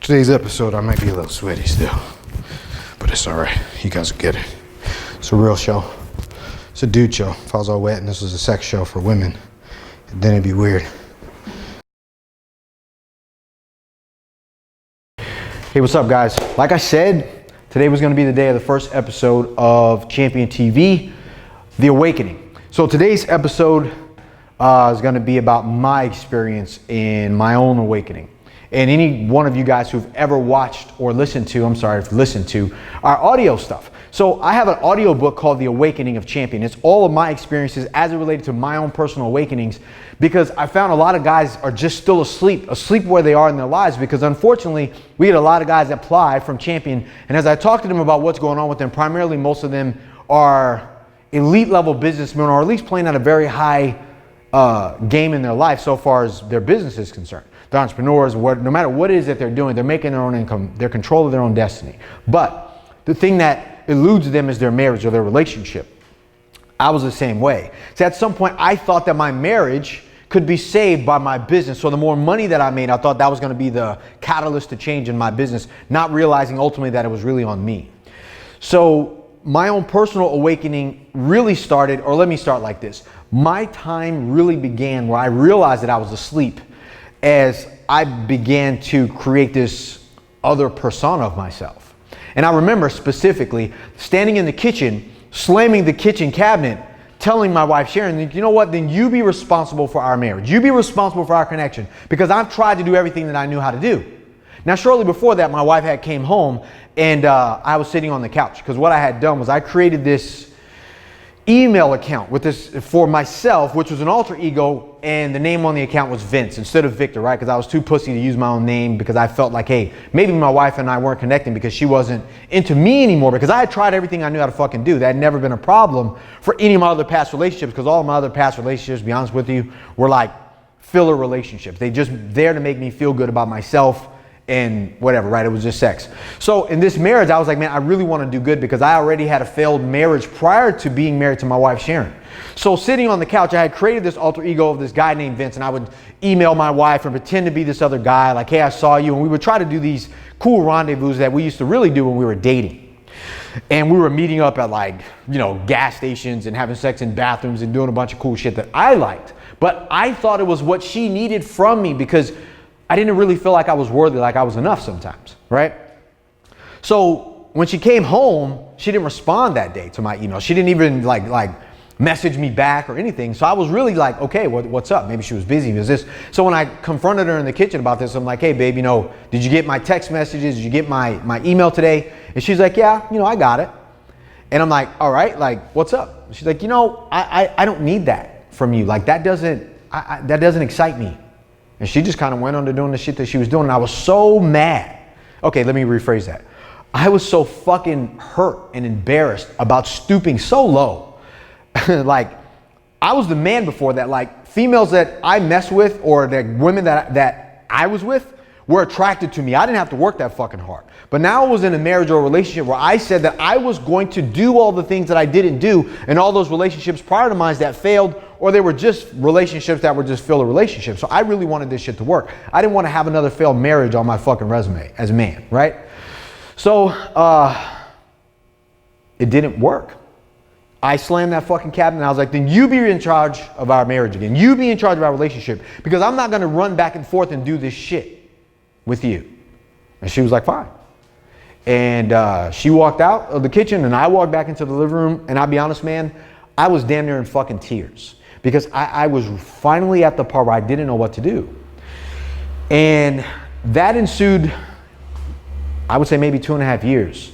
Today's episode, I might be a little sweaty still, but it's all right. You guys will get it. It's a real show. It's a dude show. If I was all wet and this was a sex show for women, then it'd be weird. Hey, what's up, guys? Like I said, today was going to be the day of the first episode of Champion TV, The Awakening. So today's episode is going to be about my experience in my own awakening. And any one of you guys who've ever watched or listened to, our audio stuff. So I have an audio book called The Awakening of Champion. It's all of my experiences as it related to my own personal awakenings, because I found a lot of guys are just still asleep where they are in their lives, because unfortunately we get a lot of guys that apply from Champion. And as I talk to them about what's going on with them, primarily most of them are elite level businessmen, or at least playing at a very high game in their life so far as their business is concerned. They're entrepreneurs, no matter what it is that they're doing, they're making their own income, they're in control of their own destiny. But the thing that eludes them is their marriage or their relationship. I was the same way. So at some point I thought that my marriage could be saved by my business. So the more money that I made, I thought that was going to be the catalyst to change in my business, not realizing ultimately that it was really on me. So my own personal awakening really started, or let me start like this. My time really began where I realized that I was asleep, as I began to create this other persona of myself. And I remember specifically standing in the kitchen, slamming the kitchen cabinet, telling my wife Sharon, you know what, then you be responsible for our marriage. You be responsible for our connection, because I've tried to do everything that I knew how to do. Now, shortly before that, my wife had came home, and I was sitting on the couch, because what I had done was I created this email account with this for myself, which was an alter ego, and the name on the account was Vince instead of Victor, right? Because I was too pussy to use my own name, because I felt like, hey, maybe my wife and I weren't connecting because she wasn't into me anymore, because I had tried everything I knew how to fucking do. That had never been a problem for any of my other past relationships, because all of my other past relationships, to be honest with you, were like filler relationships. They just there to make me feel good about myself and whatever, right? It was just sex. So in this marriage, I was like, man, I really want to do good, because I already had a failed marriage prior to being married to my wife, Sharon. So sitting on the couch, I had created this alter ego of this guy named Vince, and I would email my wife and pretend to be this other guy, like, hey, I saw you. And we would try to do these cool rendezvous that we used to really do when we were dating. And we were meeting up at, like, you know, gas stations and having sex in bathrooms and doing a bunch of cool shit that I liked. But I thought it was what she needed from me, because I didn't really feel like I was worthy, like I was enough sometimes, right? So when she came home, she didn't respond that day to my email. She didn't even like message me back or anything. So I was really like, okay, what's up? Maybe she was busy. Was this? So when I confronted her in the kitchen about this, I'm like, hey, babe, you know, did you get my text messages? Did you get my email today? And she's like, yeah, you know, I got it. And I'm like, all right, like, what's up? She's like, you know, I don't need that from you. Like, that doesn't excite me. And she just kind of went on to doing the shit that she was doing. And I was so mad. Okay, let me rephrase that. I was so fucking hurt and embarrassed about stooping so low. Like, I was the man before that. Like, females that I mess with, or the women that I was with, were attracted to me. I didn't have to work that fucking hard. But now I was in a marriage or a relationship where I said that I was going to do all the things that I didn't do in all those relationships prior to mine that failed, or they were just relationships that were just filler relationships. So I really wanted this shit to work. I didn't want to have another failed marriage on my fucking resume as a man, right? So it didn't work. I slammed that fucking cabinet, and I was like, then you be in charge of our marriage again. You be in charge of our relationship, because I'm not going to run back and forth and do this shit with you. And she was like, fine. And she walked out of the kitchen, and I walked back into the living room, and I'll be honest, man, I was damn near in fucking tears, because I was finally at the part where I didn't know what to do. And that ensued, I would say maybe 2.5 years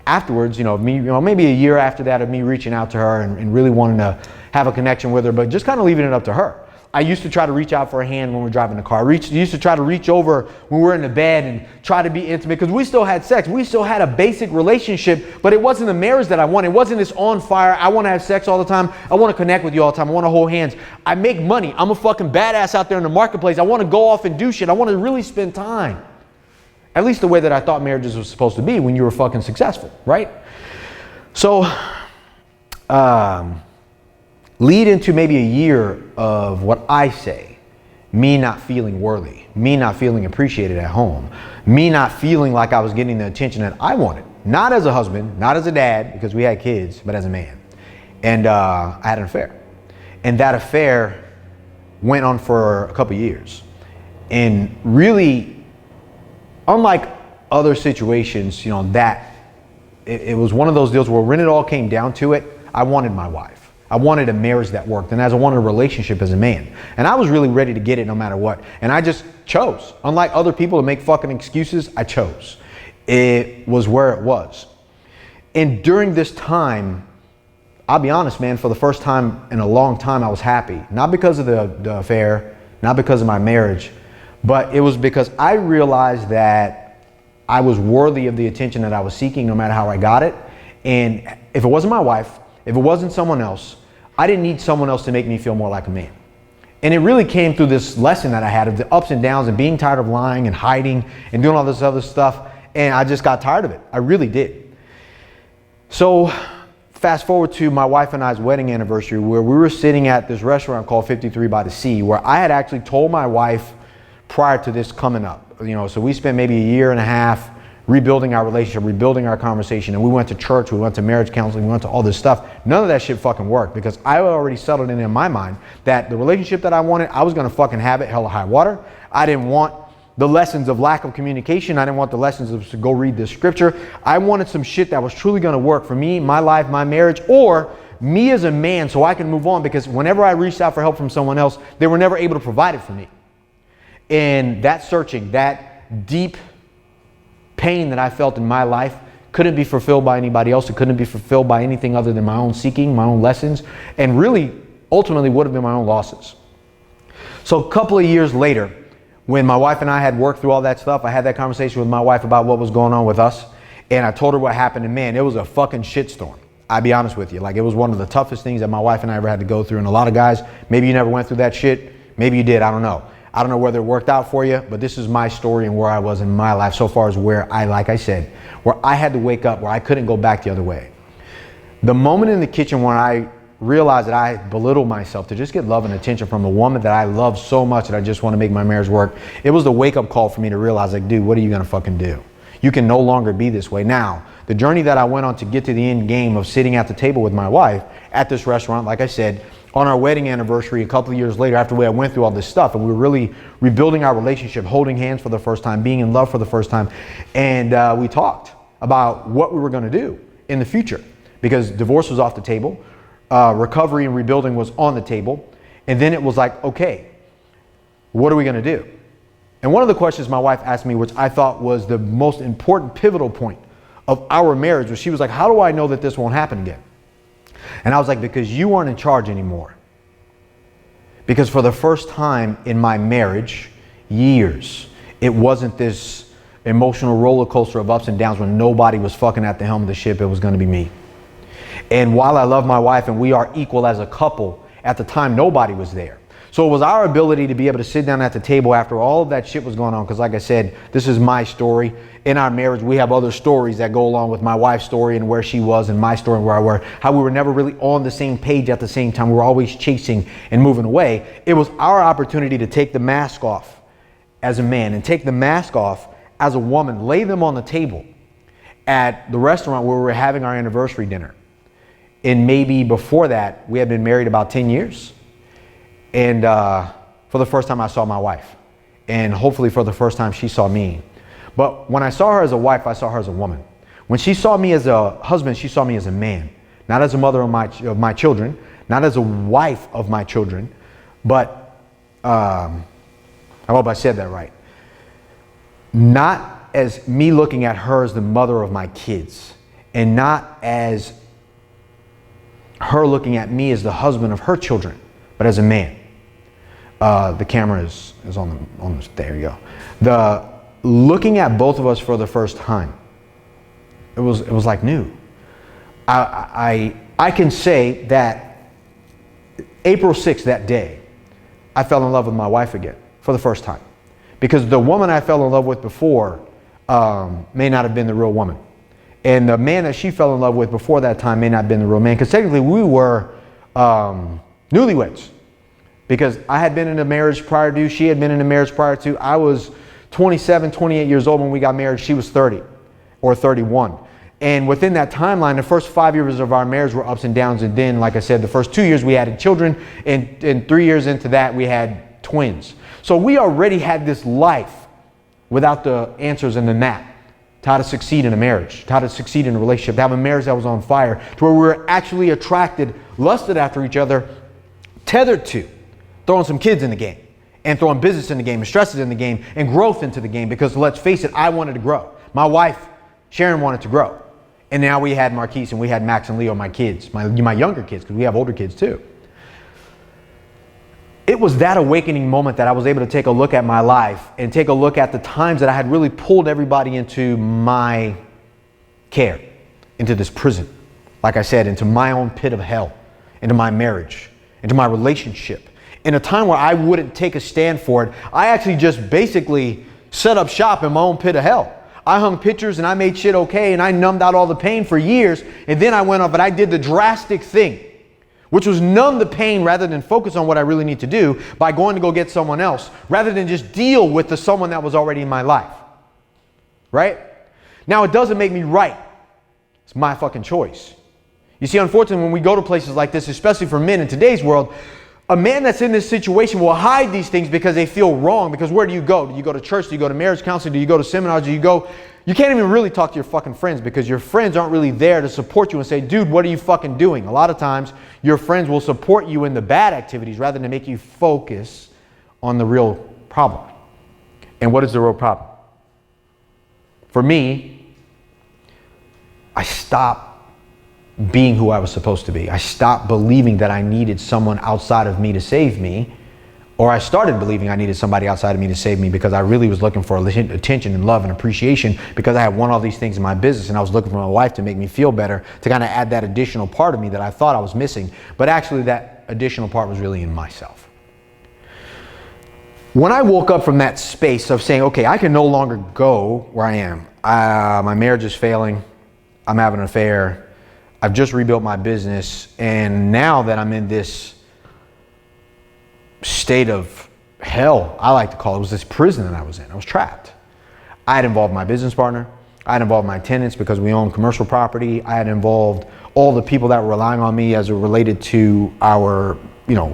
afterwards, maybe a year after that, of me reaching out to her and really wanting to have a connection with her, but just kind of leaving it up to her. I used to try to reach out for a hand when we're driving the car. I used to try to reach over when we're in the bed and try to be intimate, because we still had sex. We still had a basic relationship, but it wasn't the marriage that I wanted. It wasn't this on fire, I want to have sex all the time. I want to connect with you all the time. I want to hold hands. I make money. I'm a fucking badass out there in the marketplace. I want to go off and do shit. I want to really spend time. At least the way that I thought marriages were supposed to be when you were fucking successful, right? So, lead into maybe a year of what I say me not feeling worthy, me not feeling appreciated at home, me not feeling like I was getting the attention that I wanted. Not as a husband, not as a dad, because we had kids, but as a man. And I had an affair. And that affair went on for a couple years. And really, unlike other situations, you know, that it was one of those deals where when it all came down to it, I wanted my wife. I wanted a marriage that worked, and I wanted a relationship as a man. And I was really ready to get it no matter what. And I just chose. Unlike other people to make fucking excuses, I chose. It was where it was. And during this time, I'll be honest, man, for the first time in a long time, I was happy. Not because of the affair, not because of my marriage, but it was because I realized that I was worthy of the attention that I was seeking no matter how I got it. And if it wasn't my wife, if it wasn't someone else, I didn't need someone else to make me feel more like a man. And it really came through this lesson that I had of the ups and downs and being tired of lying and hiding and doing all this other stuff. And I just got tired of it. I really did. So fast forward to my wife and I's wedding anniversary, where we were sitting at this restaurant called 53 by the Sea, where I had actually told my wife prior to this coming up, you know, so we spent maybe a year and a half rebuilding our relationship, rebuilding our conversation. And we went to church, we went to marriage counseling, we went to all this stuff. None of that shit fucking worked, because I had already settled in my mind that the relationship that I wanted, I was gonna fucking have it hell or high water. I didn't want the lessons of lack of communication. I didn't want the lessons of to go read this scripture. I wanted some shit that was truly gonna work for me, my life, my marriage, or me as a man, so I can move on, because whenever I reached out for help from someone else, they were never able to provide it for me. And that searching, that deep pain that I felt in my life couldn't be fulfilled by anybody else. It couldn't be fulfilled by anything other than my own seeking, my own lessons, and really ultimately would have been my own losses. So a couple of years later, when my wife and I had worked through all that stuff, I had that conversation with my wife about what was going on with us, and I told her what happened, and man, it was a fucking shitstorm. I'll be honest with you. Like, it was one of the toughest things that my wife and I ever had to go through. And a lot of guys, maybe you never went through that shit. Maybe you did, I don't know. I don't know whether it worked out for you, but this is my story and where I was in my life so far as where I, like I said, where I had to wake up, where I couldn't go back the other way. The moment in the kitchen when I realized that I belittled myself to just get love and attention from a woman that I love so much that I just want to make my marriage work, it was the wake-up call for me to realize, like, dude, what are you gonna fucking do? You can no longer be this way. Now, the journey that I went on to get to the end game of sitting at the table with my wife at this restaurant, like I said, on our wedding anniversary a couple of years later, after I went through all this stuff, and we were really rebuilding our relationship, holding hands for the first time, being in love for the first time, and we talked about what we were going to do in the future, because divorce was off the table, recovery and rebuilding was on the table, and then it was like, okay, what are we going to do? And one of the questions my wife asked me, which I thought was the most important pivotal point of our marriage, was she was like, how do I know that this won't happen again? And I was like, because you aren't in charge anymore. Because for the first time in my marriage, years, it wasn't this emotional roller coaster of ups and downs when nobody was fucking at the helm of the ship. It was going to be me. And while I love my wife and we are equal as a couple, at the time, nobody was there. So it was our ability to be able to sit down at the table after all of that shit was going on. Because like I said, this is my story. In our marriage, we have other stories that go along with my wife's story and where she was, and my story and where I were. How we were never really on the same page at the same time. We were always chasing and moving away. It was our opportunity to take the mask off as a man and take the mask off as a woman, lay them on the table at the restaurant where we were having our anniversary dinner. And maybe before that, we had been married about 10 years. And for the first time, I saw my wife. And hopefully for the first time, she saw me. But when I saw her as a wife, I saw her as a woman. When she saw me as a husband, she saw me as a man. Not as a mother of my children, not as a wife of my children, but, I hope I said that right. Not as me looking at her as the mother of my kids, and not as her looking at me as the husband of her children, but as a man. The camera is on the, there you go. Looking at both of us for the first time, it was like new. I can say that April 6th, that day, I fell in love with my wife again for the first time. Because the woman I fell in love with before may not have been the real woman. And the man that she fell in love with before that time may not have been the real man. Because technically we were newlyweds. because I had been in a marriage prior to, she had been in a marriage prior to. I was 27, 28 years old when we got married. She was 30 or 31. And within that timeline, the first 5 years of our marriage were ups and downs. And then, like I said, the first 2 years we had children, and 3 years into that we had twins. So we already had this life without the answers in the map to how to succeed in a marriage, to how to succeed in a relationship, to have a marriage that was on fire, to where we were actually attracted, lusted after each other, tethered to throwing some kids in the game and throwing business in the game and stresses in the game and growth into the game. Because let's face it, I wanted to grow. My wife, Sharon, wanted to grow. And now we had Marquise and we had Max and Leo, my kids, my younger kids, because we have older kids too. It was that awakening moment that I was able to take a look at my life and take a look at the times that I had really pulled everybody into my care, into this prison. Like I said, into my own pit of hell, into my marriage, into my relationship. In a time where I wouldn't take a stand for it, I actually just basically set up shop in my own pit of hell. I hung pictures and I made shit okay, and I numbed out all the pain for years. And then I went off and I did the drastic thing, which was numb the pain rather than focus on what I really need to do by going to go get someone else, rather than just deal with the someone that was already in my life. Right? Now, it doesn't make me right. It's my fucking choice. You see, unfortunately, when we go to places like this, especially for men in today's world, a man that's in this situation will hide these things because they feel wrong. Because where do you go? Do you go to church? Do you go to marriage counseling? Do you go to seminars? You can't even really talk to your fucking friends because your friends aren't really there to support you and say, dude, what are you fucking doing? A lot of times your friends will support you in the bad activities rather than make you focus on the real problem. And what is the real problem? For me, I stopped being who I was supposed to be. I stopped believing that I needed someone outside of me to save me, or I started believing I needed somebody outside of me to save me because I really was looking for attention and love and appreciation because I had won all these things in my business, and I was looking for my wife to make me feel better, to kind of add that additional part of me that I thought I was missing. But actually that additional part was really in myself. When I woke up from that space of saying, okay, I can no longer go where I am. My marriage is failing. I'm having an affair. I've just rebuilt my business, and now that I'm in this state of hell, I like to call it, was this prison that I was in. I was trapped. I had involved my business partner. I had involved my tenants because we own commercial property. I had involved all the people that were relying on me as it related to our,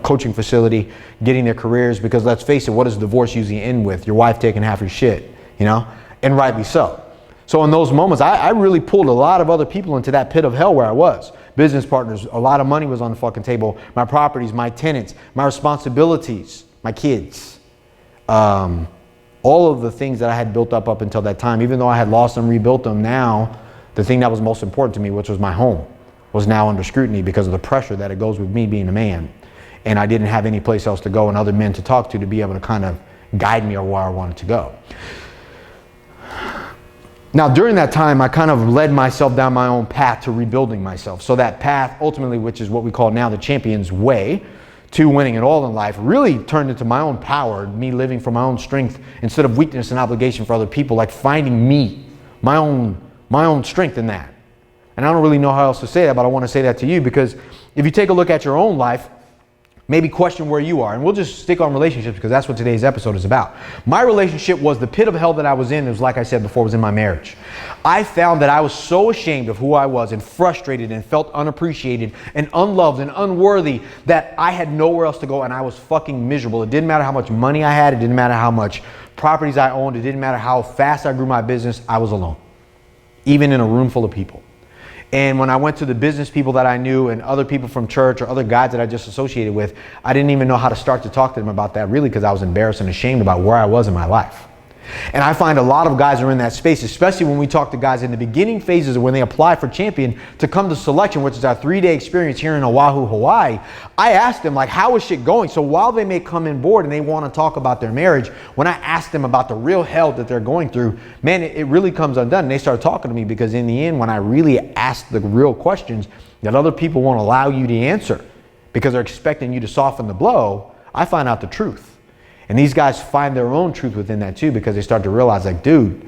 coaching facility, getting their careers. Because let's face it, what does divorce usually end with? Your wife taking half your shit, and rightly so. So in those moments, I really pulled a lot of other people into that pit of hell where I was. Business partners, a lot of money was on the fucking table. My properties, my tenants, my responsibilities, my kids. All of the things that I had built up until that time, even though I had lost them, rebuilt them, now the thing that was most important to me, which was my home, was now under scrutiny because of the pressure that it goes with me being a man. And I didn't have any place else to go and other men to talk to be able to kind of guide me or where I wanted to go. Now, during that time, I kind of led myself down my own path to rebuilding myself. So that path, ultimately, which is what we call now the champion's way to winning it all in life, really turned into my own power, me living from my own strength instead of weakness and obligation for other people, like finding me, my own strength in that. And I don't really know how else to say that, but I want to say that to you because if you take a look at your own life, maybe question where you are. And we'll just stick on relationships because that's what today's episode is about. My relationship was the pit of hell that I was in. It was, like I said before, was in my marriage. I found that I was so ashamed of who I was and frustrated and felt unappreciated and unloved and unworthy that I had nowhere else to go, and I was fucking miserable. It didn't matter how much money I had. It didn't matter how much properties I owned. It didn't matter how fast I grew my business. I was alone, even in a room full of people. And when I went to the business people that I knew and other people from church or other guys that I just associated with, I didn't even know how to start to talk to them about that, really, because I was embarrassed and ashamed about where I was in my life. And I find a lot of guys are in that space, especially when we talk to guys in the beginning phases of when they apply for champion to come to selection, which is our 3-day experience here in Oahu, Hawaii. I ask them, like, how is shit going? So while they may come in board and they want to talk about their marriage, when I ask them about the real hell that they're going through, man, it really comes undone. And they start talking to me because in the end, when I really ask the real questions that other people won't allow you to answer because they're expecting you to soften the blow, I find out the truth. And these guys find their own truth within that too, because they start to realize, like, dude,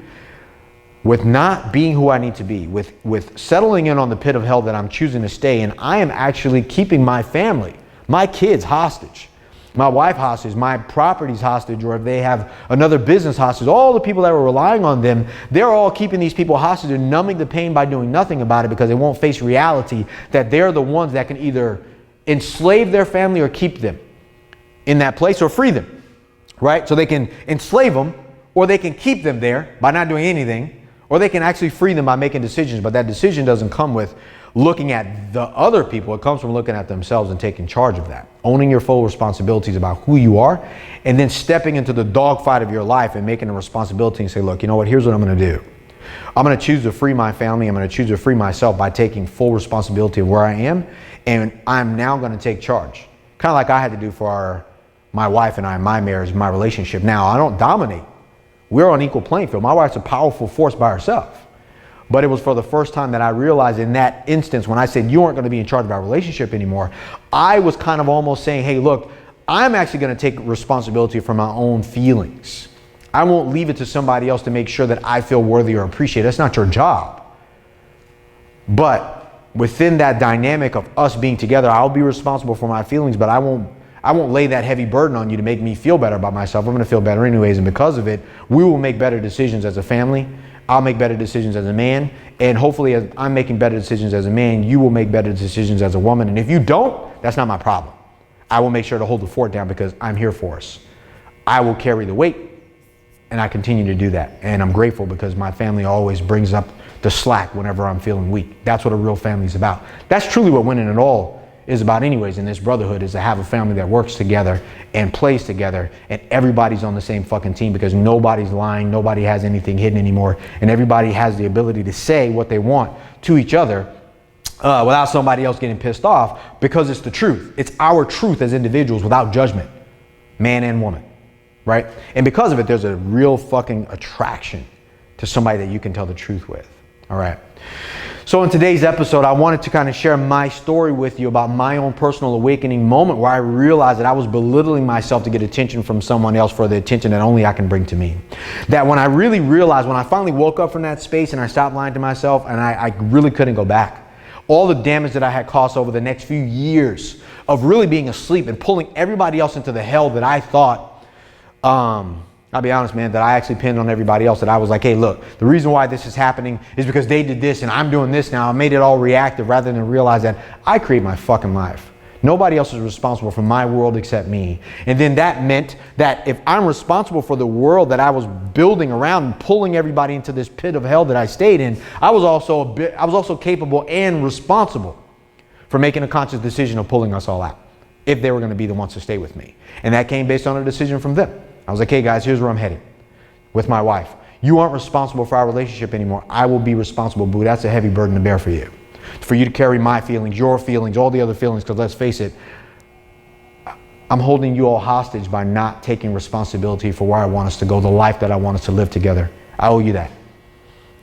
with not being who I need to be, with settling in on the pit of hell that I'm choosing to stay in, I am actually keeping my family, my kids hostage. my wife hostage, my property's hostage, or if they have another business hostage, all the people that were relying on them, they're all keeping these people hostage and numbing the pain by doing nothing about it because they won't face reality that they're the ones that can either enslave their family or keep them in that place or free them, right? So they can enslave them or they can keep them there by not doing anything, or they can actually free them by making decisions. But that decision doesn't come with looking at the other people. It comes from looking at themselves and taking charge of that, owning your full responsibilities about who you are, and then stepping into the dogfight of your life and making a responsibility and say, look, you know what, here's what I'm going to do. I'm going to choose to free my family. I'm going to choose to free myself by taking full responsibility of where I am, and I'm now going to take charge. Kind of like I had to do for my wife and I, my marriage, my relationship. Now, I don't dominate. We're on equal playing field. My wife's a powerful force by herself. But it was for the first time that I realized in that instance when I said you aren't going to be in charge of our relationship anymore, I was kind of almost saying, hey, look, I'm actually going to take responsibility for my own feelings. I won't leave it to somebody else to make sure that I feel worthy or appreciated. That's not your job. But within that dynamic of us being together, I'll be responsible for my feelings, but I won't lay that heavy burden on you to make me feel better about myself. I'm going to feel better anyways. And because of it, we will make better decisions as a family. I'll make better decisions as a man, and hopefully as I'm making better decisions as a man, you will make better decisions as a woman. And if you don't, that's not my problem. I will make sure to hold the fort down because I'm here for us. I will carry the weight, and I continue to do that. And I'm grateful because my family always brings up the slack whenever I'm feeling weak. That's what a real family is about. That's truly what winning it all is about anyways in this brotherhood, is to have a family that works together and plays together, and everybody's on the same fucking team because nobody's lying, nobody has anything hidden anymore, and everybody has the ability to say what they want to each other without somebody else getting pissed off, because it's the truth. It's our truth as individuals without judgment, man and woman, right? And because of it, there's a real fucking attraction to somebody that you can tell the truth with, all right? So in today's episode, I wanted to kind of share my story with you about my own personal awakening moment where I realized that I was belittling myself to get attention from someone else for the attention that only I can bring to me. That when I really realized, when I finally woke up from that space and I stopped lying to myself, and I really couldn't go back. All the damage that I had caused over the next few years of really being asleep and pulling everybody else into the hell that I thought, I'll be honest, man, that I actually pinned on everybody else, that I was like, hey, look, the reason why this is happening is because they did this and I'm doing this now. I made it all reactive rather than realize that I create my fucking life. Nobody else is responsible for my world except me. And then that meant that if I'm responsible for the world that I was building around and pulling everybody into this pit of hell that I stayed in, I was also capable and responsible for making a conscious decision of pulling us all out if they were going to be the ones to stay with me. And that came based on a decision from them. I was like, hey guys, here's where I'm heading with my wife. You aren't responsible for our relationship anymore. I will be responsible, boo. That's a heavy burden to bear for you. For you to carry my feelings, your feelings, all the other feelings, because let's face it, I'm holding you all hostage by not taking responsibility for where I want us to go, the life that I want us to live together. I owe you that.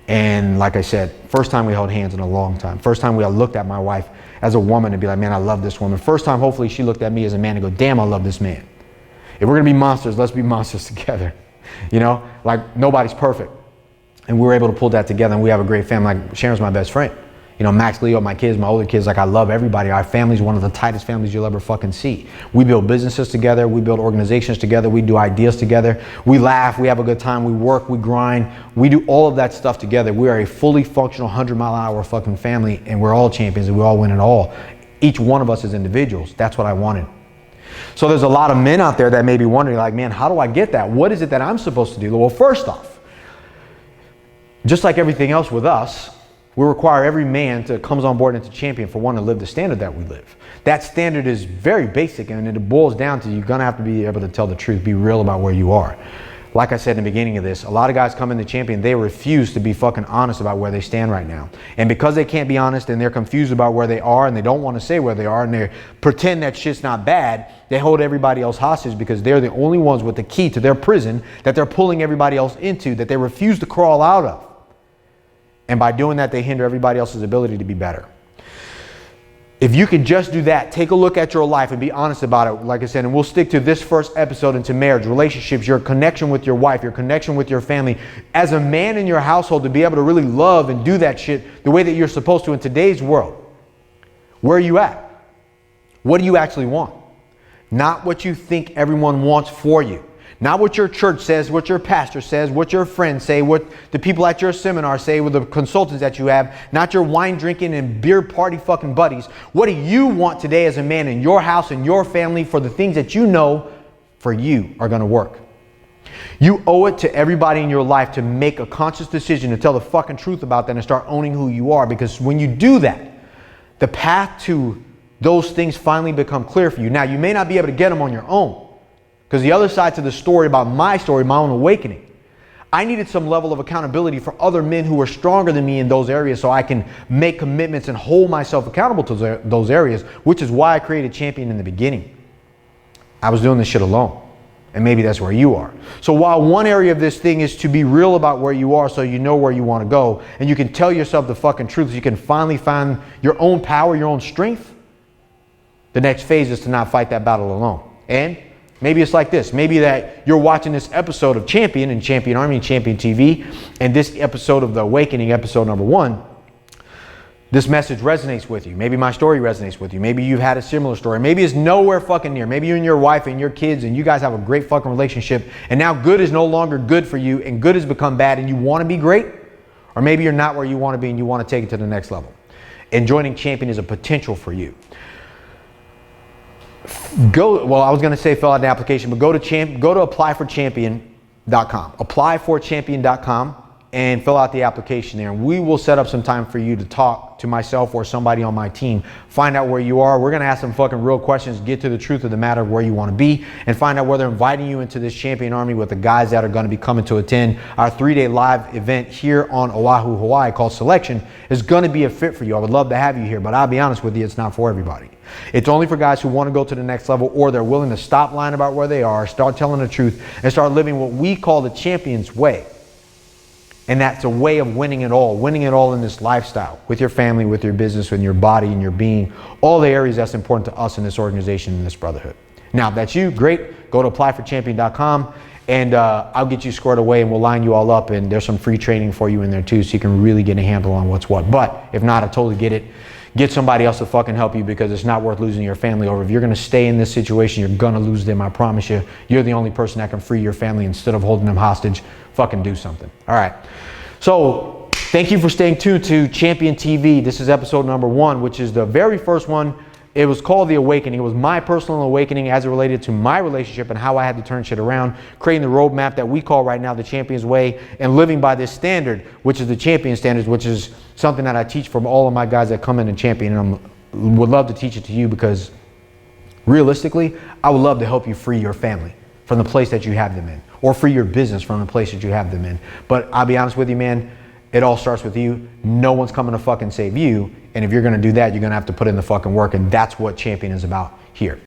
And like I said, first time we held hands in a long time. First time we looked at my wife as a woman and be like, man, I love this woman. First time, hopefully, she looked at me as a man and go, damn, I love this man. If we're going to be monsters, let's be monsters together. You know, like nobody's perfect. And we were able to pull that together, and we have a great family. Like Sharon's my best friend. You know, Max, Leo, my kids, my older kids, like I love everybody. Our family's one of the tightest families you'll ever fucking see. We build businesses together. We build organizations together. We do ideas together. We laugh. We have a good time. We work. We grind. We do all of that stuff together. We are a fully functional 100-mile-an-hour fucking family, and we're all champions, and we all win it all. Each one of us as individuals. That's what I wanted. So there's a lot of men out there that may be wondering, like, man, how do I get that? What is it that I'm supposed to do? Well, first off, just like everything else with us, we require every man that comes on board into champion for one to live the standard that we live. That standard is very basic, and it boils down to you're going to have to be able to tell the truth, be real about where you are. Like I said in the beginning of this, a lot of guys come into champion, they refuse to be fucking honest about where they stand right now. And because they can't be honest and they're confused about where they are and they don't want to say where they are and they pretend that shit's not bad, they hold everybody else hostage because they're the only ones with the key to their prison that they're pulling everybody else into, that they refuse to crawl out of. And by doing that, they hinder everybody else's ability to be better. If you could just do that, take a look at your life and be honest about it, like I said, and we'll stick to this first episode into marriage, relationships, your connection with your wife, your connection with your family. As a man in your household, to be able to really love and do that shit the way that you're supposed to in today's world. Where are you at? What do you actually want? Not what you think everyone wants for you. Not what your church says, what your pastor says, what your friends say, what the people at your seminar say, with the consultants that you have. Not your wine drinking and beer party fucking buddies. What do you want today as a man in your house and your family for the things that you know for you are going to work? You owe it to everybody in your life to make a conscious decision to tell the fucking truth about that and start owning who you are. Because when you do that, the path to those things finally become clear for you. Now, you may not be able to get them on your own. Because the other side to the story about my story, my own awakening, I needed some level of accountability for other men who were stronger than me in those areas so I can make commitments and hold myself accountable to those areas, which is why I created Champion in the beginning. I was doing this shit alone. And maybe that's where you are. So while one area of this thing is to be real about where you are so you know where you want to go, and you can tell yourself the fucking truth, so you can finally find your own power, your own strength, the next phase is to not fight that battle alone. And maybe it's like this. Maybe that you're watching this episode of Champion and Champion Army and Champion TV, and this episode of The Awakening, episode number 1, this message resonates with you. Maybe my story resonates with you. Maybe you've had a similar story. Maybe it's nowhere fucking near. Maybe you and your wife and your kids and you guys have a great fucking relationship, and now good is no longer good for you and good has become bad and you want to be great. Or maybe you're not where you want to be and you want to take it to the next level. And joining Champion is a potential for you. Well, I was going to say fill out the application, but go to applyforchampion.com. Applyforchampion.com and fill out the application there. And we will set up some time for you to talk to myself or somebody on my team. Find out where you are. We're going to ask some fucking real questions, get to the truth of the matter of where you want to be, and find out whether inviting you into this Champion Army with the guys that are going to be coming to attend our 3-day live event here on Oahu, Hawaii called Selection is going to be a fit for you. I would love to have you here, but I'll be honest with you, it's not for everybody. It's only for guys who want to go to the next level, or they're willing to stop lying about where they are, start telling the truth, and start living what we call the Champion's way. And that's a way of winning it all in this lifestyle, with your family, with your business, with your body and your being, all the areas that's important to us in this organization, in this brotherhood. Now, if that's you, great. Go to applyforchampion.com and I'll get you squared away and we'll line you all up, and there's some free training for you in there too, so you can really get a handle on what's what. But if not, I totally get it. Get somebody else to fucking help you, because it's not worth losing your family over. If you're going to stay in this situation, you're going to lose them, I promise you. You're the only person that can free your family instead of holding them hostage. Fucking do something. All right. So thank you for staying tuned to Champion TV. This is episode number 1, which is the very first one. It was called The Awakening. It was my personal awakening as it related to my relationship and how I had to turn shit around, creating the roadmap that we call right now the Champion's Way, and living by this standard, which is the Champion Standards, which is something that I teach from all of my guys that come in and champion. And I would love to teach it to you, because realistically, I would love to help you free your family from the place that you have them in, or free your business from the place that you have them in. But I'll be honest with you, man, it all starts with you. No one's coming to fucking save you. And if you're going to do that, you're going to have to put in the fucking work. And that's what Champion is about here.